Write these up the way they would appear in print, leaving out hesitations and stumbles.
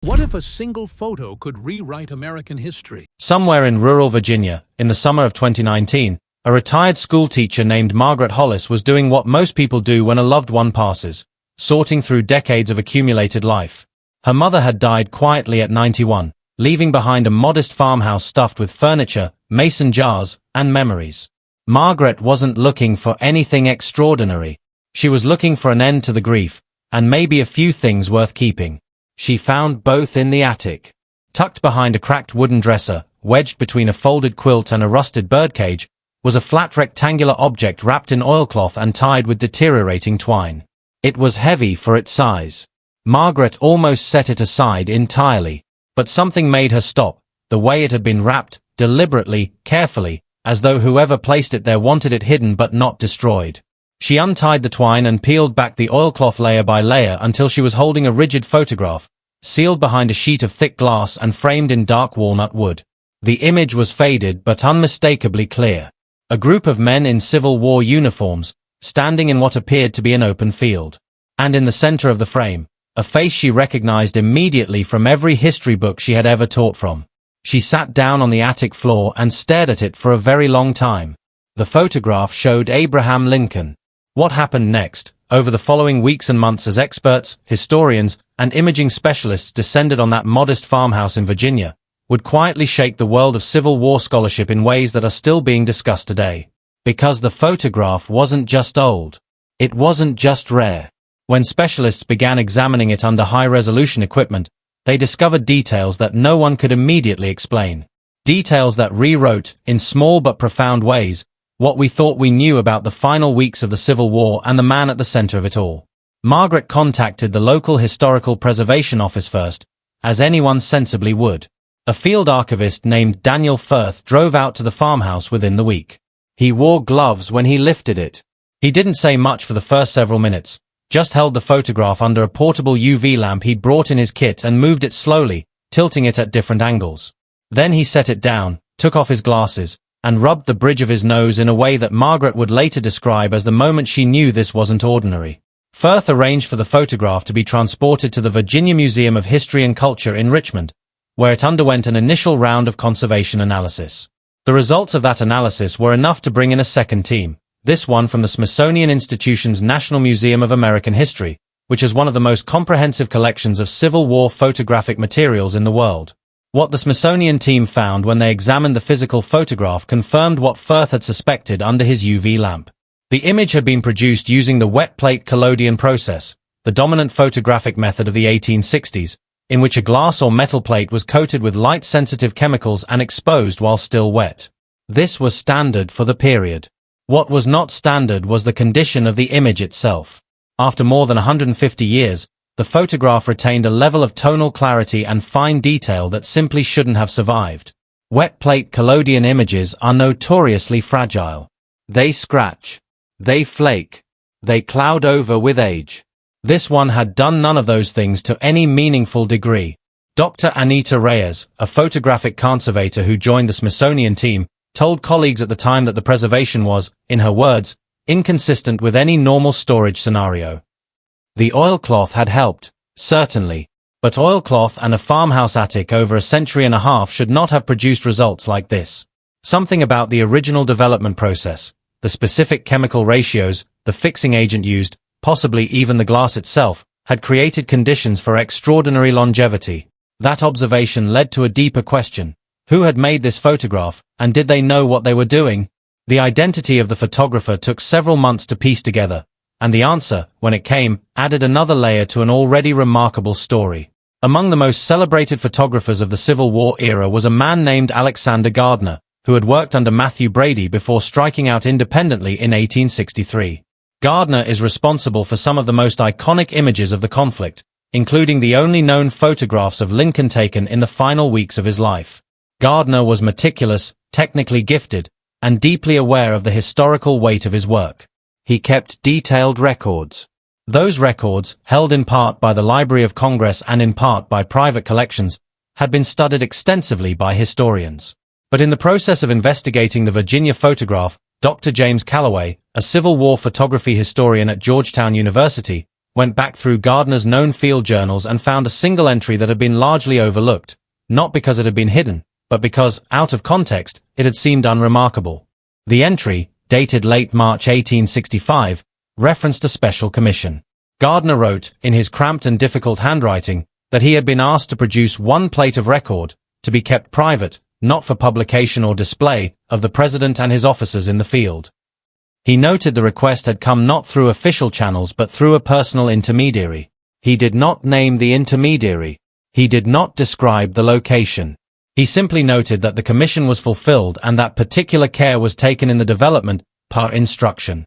What if a single photo could rewrite American history? Somewhere in rural Virginia, in the summer of 2019, a retired schoolteacher named Margaret Hollis was doing what most people do when a loved one passes, sorting through decades of accumulated life. Her mother had died quietly at 91, leaving behind a modest farmhouse stuffed with furniture, mason jars, and memories. Margaret wasn't looking for anything extraordinary. She was looking for an end to the grief, and maybe a few things worth keeping. She found both in the attic. Tucked behind a cracked wooden dresser, wedged between a folded quilt and a rusted birdcage, was a flat rectangular object wrapped in oilcloth and tied with deteriorating twine. It was heavy for its size. Margaret almost set it aside entirely, but something made her stop, the way it had been wrapped, deliberately, carefully, as though whoever placed it there wanted it hidden but not destroyed. She untied the twine and peeled back the oilcloth layer by layer until she was holding a rigid photograph, sealed behind a sheet of thick glass and framed in dark walnut wood. The image was faded but unmistakably clear. A group of men in Civil War uniforms, standing in what appeared to be an open field. And in the center of the frame, a face she recognized immediately from every history book she had ever taught from. She sat down on the attic floor and stared at it for a very long time. The photograph showed Abraham Lincoln. What happened next, over the following weeks and months as experts, historians, and imaging specialists descended on that modest farmhouse in Virginia, would quietly shake the world of Civil War scholarship in ways that are still being discussed today. Because the photograph wasn't just old. It wasn't just rare. When specialists began examining it under high-resolution equipment, they discovered details that no one could immediately explain. Details that rewrote, in small but profound ways, what we thought we knew about the final weeks of the Civil War and the man at the center of it all. Margaret contacted the local historical preservation office first, as anyone sensibly would. A field archivist named Daniel Firth drove out to the farmhouse within the week. He wore gloves when he lifted it. He didn't say much for the first several minutes, just held the photograph under a portable UV lamp he'd brought in his kit and moved it slowly, tilting it at different angles. Then he set it down, took off his glasses, and rubbed the bridge of his nose in a way that Margaret would later describe as the moment she knew this wasn't ordinary. Firth arranged for the photograph to be transported to the Virginia Museum of History and Culture in Richmond, where it underwent an initial round of conservation analysis. The results of that analysis were enough to bring in a second team, this one from the Smithsonian Institution's National Museum of American History, which is one of the most comprehensive collections of Civil War photographic materials in the world. What the Smithsonian team found when they examined the physical photograph confirmed what Firth had suspected under his UV lamp. The image had been produced using the wet plate collodion process, the dominant photographic method of the 1860s, in which a glass or metal plate was coated with light-sensitive chemicals and exposed while still wet. This was standard for the period. What was not standard was the condition of the image itself. After more than 150 years, the photograph retained a level of tonal clarity and fine detail that simply shouldn't have survived. Wet plate collodion images are notoriously fragile. They scratch. They flake. They cloud over with age. This one had done none of those things to any meaningful degree. Dr. Anita Reyes, a photographic conservator who joined the Smithsonian team, told colleagues at the time that the preservation was, in her words, inconsistent with any normal storage scenario. The oilcloth had helped, certainly, but oilcloth and a farmhouse attic over a century and a half should not have produced results like this. Something about the original development process, the specific chemical ratios, the fixing agent used, possibly even the glass itself, had created conditions for extraordinary longevity. That observation led to a deeper question. Who had made this photograph, and did they know what they were doing? The identity of the photographer took several months to piece together, and the answer, when it came, added another layer to an already remarkable story. Among the most celebrated photographers of the Civil War era was a man named Alexander Gardner, who had worked under Matthew Brady before striking out independently in 1863. Gardner is responsible for some of the most iconic images of the conflict, including the only known photographs of Lincoln taken in the final weeks of his life. Gardner was meticulous, technically gifted, and deeply aware of the historical weight of his work. He kept detailed records. Those records, held in part by the Library of Congress and in part by private collections, had been studied extensively by historians. But in the process of investigating the Virginia photograph, Dr. James Calloway, a Civil War photography historian at Georgetown University, went back through Gardner's known field journals and found a single entry that had been largely overlooked, not because it had been hidden, but because, out of context, it had seemed unremarkable. The entry, dated late March 1865, referenced a special commission. Gardner wrote, in his cramped and difficult handwriting, that he had been asked to produce one plate of record, to be kept private, not for publication or display, of the president and his officers in the field. He noted the request had come not through official channels but through a personal intermediary. He did not name the intermediary. He did not describe the location. He simply noted that the commission was fulfilled and that particular care was taken in the development, par instruction.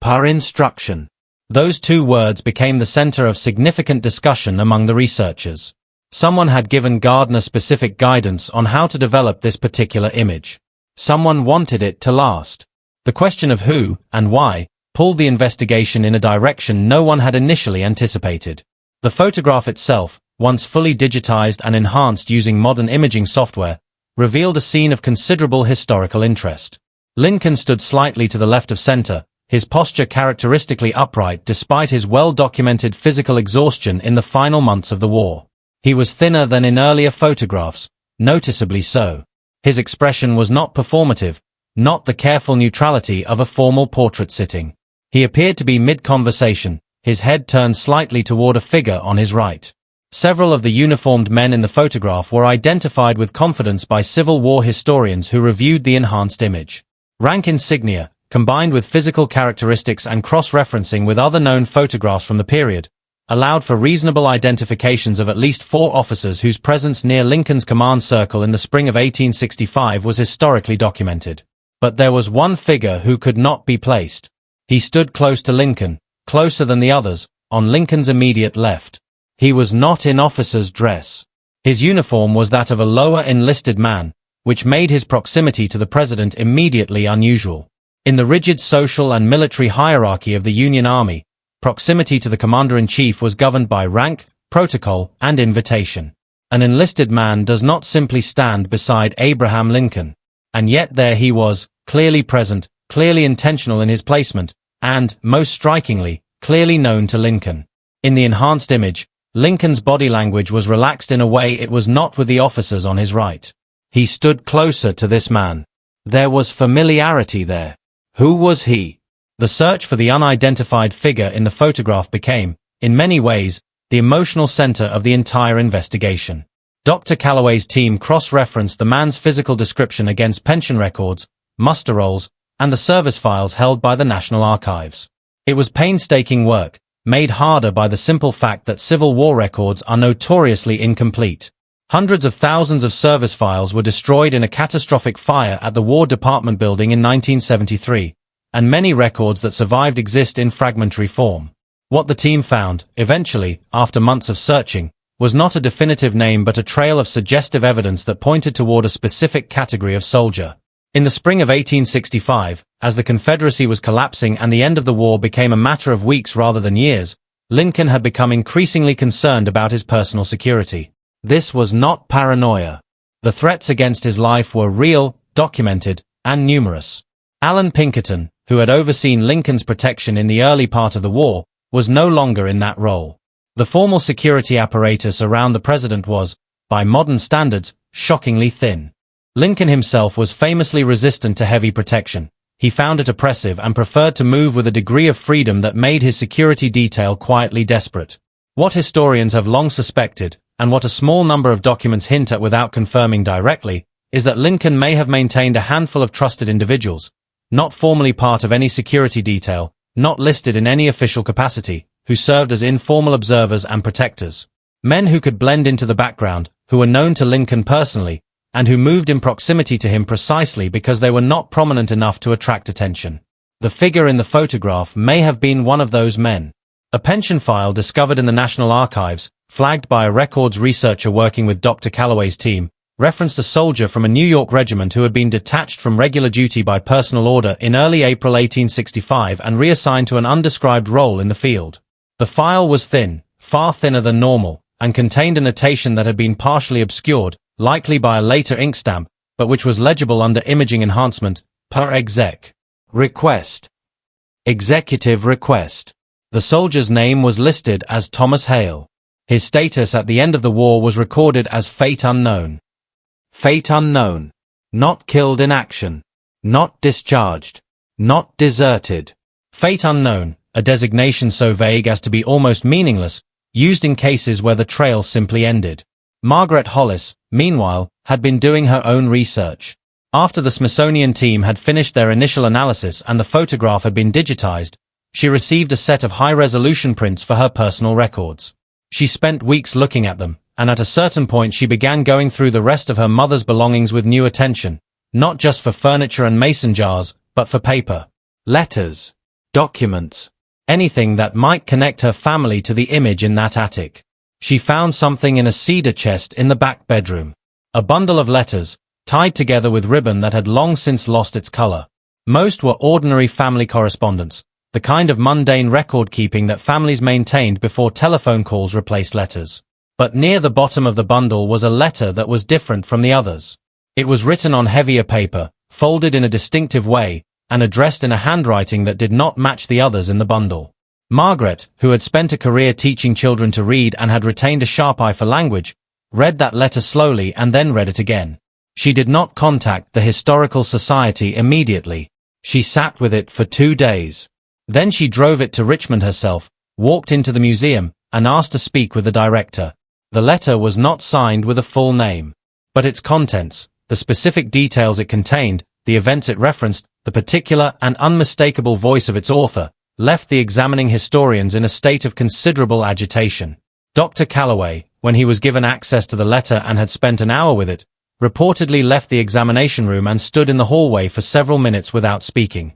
Par instruction. Those two words became the center of significant discussion among the researchers. Someone had given Gardner specific guidance on how to develop this particular image. Someone wanted it to last. The question of who, and why, pulled the investigation in a direction no one had initially anticipated. The photograph itself, once fully digitized and enhanced using modern imaging software, revealed a scene of considerable historical interest. Lincoln stood slightly to the left of center, his posture characteristically upright despite his well-documented physical exhaustion in the final months of the war. He was thinner than in earlier photographs, noticeably so. His expression was not performative, not the careful neutrality of a formal portrait sitting. He appeared to be mid-conversation, his head turned slightly toward a figure on his right. Several of the uniformed men in the photograph were identified with confidence by Civil War historians who reviewed the enhanced image. Rank insignia, combined with physical characteristics and cross-referencing with other known photographs from the period, allowed for reasonable identifications of at least 4 officers whose presence near Lincoln's command circle in the spring of 1865 was historically documented. But there was one figure who could not be placed. He stood close to Lincoln, closer than the others, on Lincoln's immediate left. He was not in officer's dress. His uniform was that of a lower enlisted man, which made his proximity to the president immediately unusual. In the rigid social and military hierarchy of the Union Army, proximity to the commander-in-chief was governed by rank, protocol, and invitation. An enlisted man does not simply stand beside Abraham Lincoln. And yet there he was, clearly present, clearly intentional in his placement, and, most strikingly, clearly known to Lincoln. In the enhanced image, Lincoln's body language was relaxed in a way it was not with the officers on his right. He stood closer to this man. There was familiarity there. Who was he? The search for the unidentified figure in the photograph became, in many ways, the emotional center of the entire investigation. Dr. Calloway's team cross-referenced the man's physical description against pension records, muster rolls, and the service files held by the National Archives. It was painstaking work, made harder by the simple fact that Civil War records are notoriously incomplete. Hundreds of thousands of service files were destroyed in a catastrophic fire at the War Department building in 1973, and many records that survived exist in fragmentary form. What the team found, eventually, after months of searching, was not a definitive name but a trail of suggestive evidence that pointed toward a specific category of soldier. In the spring of 1865, as the Confederacy was collapsing and the end of the war became a matter of weeks rather than years, Lincoln had become increasingly concerned about his personal security. This was not paranoia. The threats against his life were real, documented, and numerous. Allan Pinkerton, who had overseen Lincoln's protection in the early part of the war, was no longer in that role. The formal security apparatus around the president was, by modern standards, shockingly thin. Lincoln himself was famously resistant to heavy protection. He found it oppressive and preferred to move with a degree of freedom that made his security detail quietly desperate. What historians have long suspected, and what a small number of documents hint at without confirming directly, is that Lincoln may have maintained a handful of trusted individuals, not formally part of any security detail, not listed in any official capacity, who served as informal observers and protectors. Men who could blend into the background, who were known to Lincoln personally, and who moved in proximity to him precisely because they were not prominent enough to attract attention. The figure in the photograph may have been one of those men. A pension file discovered in the National Archives, flagged by a records researcher working with Dr. Calloway's team, referenced a soldier from a New York regiment who had been detached from regular duty by personal order in early April 1865 and reassigned to an undescribed role in the field. The file was thin, far thinner than normal, and contained a notation that had been partially obscured, likely by a later ink stamp, but which was legible under imaging enhancement, per exec. Request. Executive request. The soldier's name was listed as Thomas Hale. His status at the end of the war was recorded as fate unknown. Fate unknown. Not killed in action. Not discharged. Not deserted. Fate unknown, a designation so vague as to be almost meaningless, used in cases where the trail simply ended. Margaret Hollis, meanwhile, had been doing her own research. After the Smithsonian team had finished their initial analysis and the photograph had been digitized, she received a set of high-resolution prints for her personal records. She spent weeks looking at them, and at a certain point she began going through the rest of her mother's belongings with new attention, not just for furniture and mason jars, but for paper, letters, documents, anything that might connect her family to the image in that attic. She found something in a cedar chest in the back bedroom. A bundle of letters, tied together with ribbon that had long since lost its color. Most were ordinary family correspondence, the kind of mundane record-keeping that families maintained before telephone calls replaced letters. But near the bottom of the bundle was a letter that was different from the others. It was written on heavier paper, folded in a distinctive way, and addressed in a handwriting that did not match the others in the bundle. Margaret, who had spent a career teaching children to read and had retained a sharp eye for language, read that letter slowly and then read it again. She did not contact the Historical Society immediately. She sat with it for 2 days. Then she drove it to Richmond herself, walked into the museum, and asked to speak with the director. The letter was not signed with a full name. But its contents, the specific details it contained, the events it referenced, the particular and unmistakable voice of its author, left the examining historians in a state of considerable agitation. Dr. Calloway, when he was given access to the letter and had spent an hour with it, reportedly left the examination room and stood in the hallway for several minutes without speaking.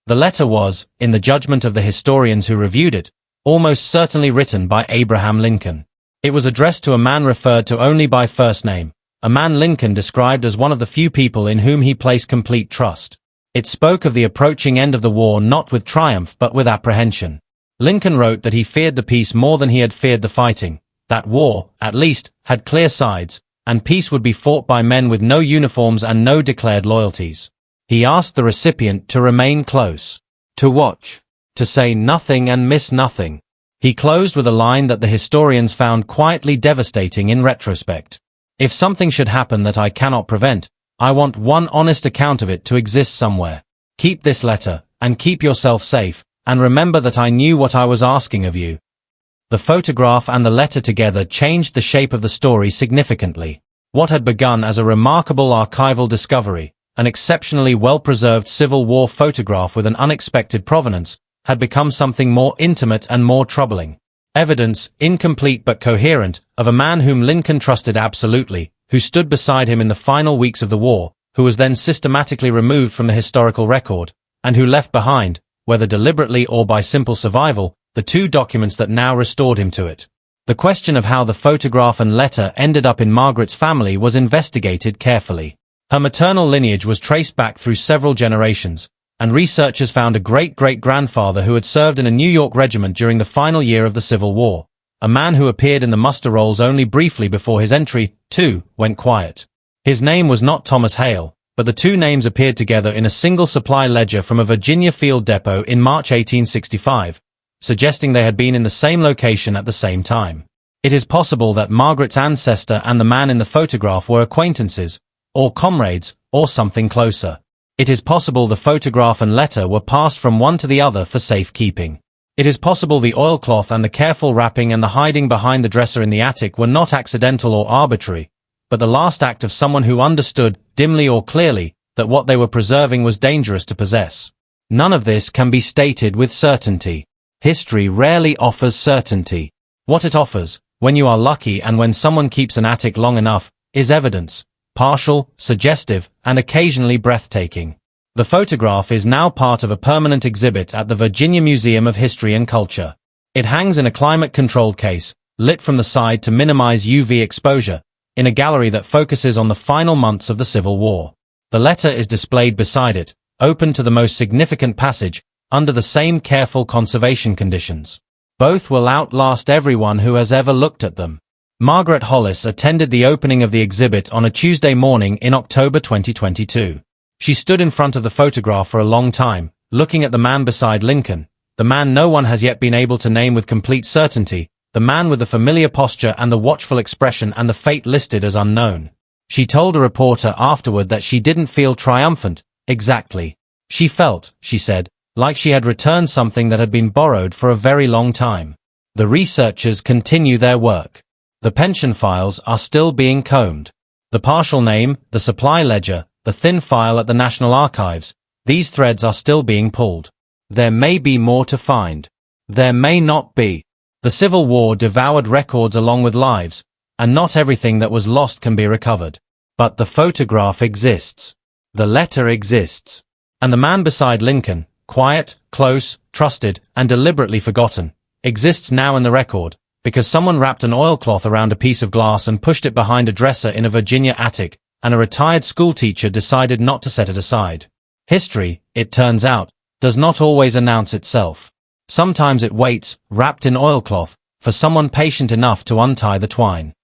The letter was, in the judgment of the historians who reviewed it, almost certainly written by Abraham Lincoln. It was addressed to a man referred to only by first name, a man Lincoln described as one of the few people in whom he placed complete trust. It spoke of the approaching end of the war not with triumph but with apprehension. Lincoln wrote that he feared the peace more than he had feared the fighting, that war, at least, had clear sides, and peace would be fought by men with no uniforms and no declared loyalties. He asked the recipient to remain close, to watch, to say nothing and miss nothing. He closed with a line that the historians found quietly devastating in retrospect. If something should happen that I cannot prevent, I want one honest account of it to exist somewhere. Keep this letter, and keep yourself safe, and remember that I knew what I was asking of you. The photograph and the letter together changed the shape of the story significantly. What had begun as a remarkable archival discovery, an exceptionally well-preserved Civil War photograph with an unexpected provenance, had become something more intimate and more troubling. Evidence, incomplete but coherent, of a man whom Lincoln trusted absolutely, who stood beside him in the final weeks of the war, who was then systematically removed from the historical record, and who left behind, whether deliberately or by simple survival, the 2 documents that now restored him to it. The question of how the photograph and letter ended up in Margaret's family was investigated carefully. Her maternal lineage was traced back through several generations, and researchers found a great-great-grandfather who had served in a New York regiment during the final year of the Civil War, a man who appeared in the muster rolls only briefly before his entry, too, went quiet. His name was not Thomas Hale, but the 2 names appeared together in a single supply ledger from a Virginia field depot in March 1865, suggesting they had been in the same location at the same time. It is possible that Margaret's ancestor and the man in the photograph were acquaintances, or comrades, or something closer. It is possible the photograph and letter were passed from one to the other for safekeeping. It is possible the oilcloth and the careful wrapping and the hiding behind the dresser in the attic were not accidental or arbitrary, but the last act of someone who understood, dimly or clearly, that what they were preserving was dangerous to possess. None of this can be stated with certainty. History rarely offers certainty. What it offers, when you are lucky and when someone keeps an attic long enough, is evidence, partial, suggestive, and occasionally breathtaking. The photograph is now part of a permanent exhibit at the Virginia Museum of History and Culture. It hangs in a climate-controlled case, lit from the side to minimize UV exposure, in a gallery that focuses on the final months of the Civil War. The letter is displayed beside it, open to the most significant passage, under the same careful conservation conditions. Both will outlast everyone who has ever looked at them. Margaret Hollis attended the opening of the exhibit on a Tuesday morning in October 2022. She stood in front of the photograph for a long time, looking at the man beside Lincoln, the man no one has yet been able to name with complete certainty, the man with the familiar posture and the watchful expression and the fate listed as unknown. She told a reporter afterward that she didn't feel triumphant, exactly. She felt, she said, like she had returned something that had been borrowed for a very long time. The researchers continue their work. The pension files are still being combed. The partial name, the supply ledger, the thin file at the National Archives, these threads are still being pulled. There may be more to find. There may not be. The Civil War devoured records along with lives, and not everything that was lost can be recovered. But the photograph exists. The letter exists. And the man beside Lincoln, quiet, close, trusted, and deliberately forgotten, exists now in the record, because someone wrapped an oilcloth around a piece of glass and pushed it behind a dresser in a Virginia attic, and a retired schoolteacher decided not to set it aside. History, it turns out, does not always announce itself. Sometimes it waits, wrapped in oilcloth, for someone patient enough to untie the twine.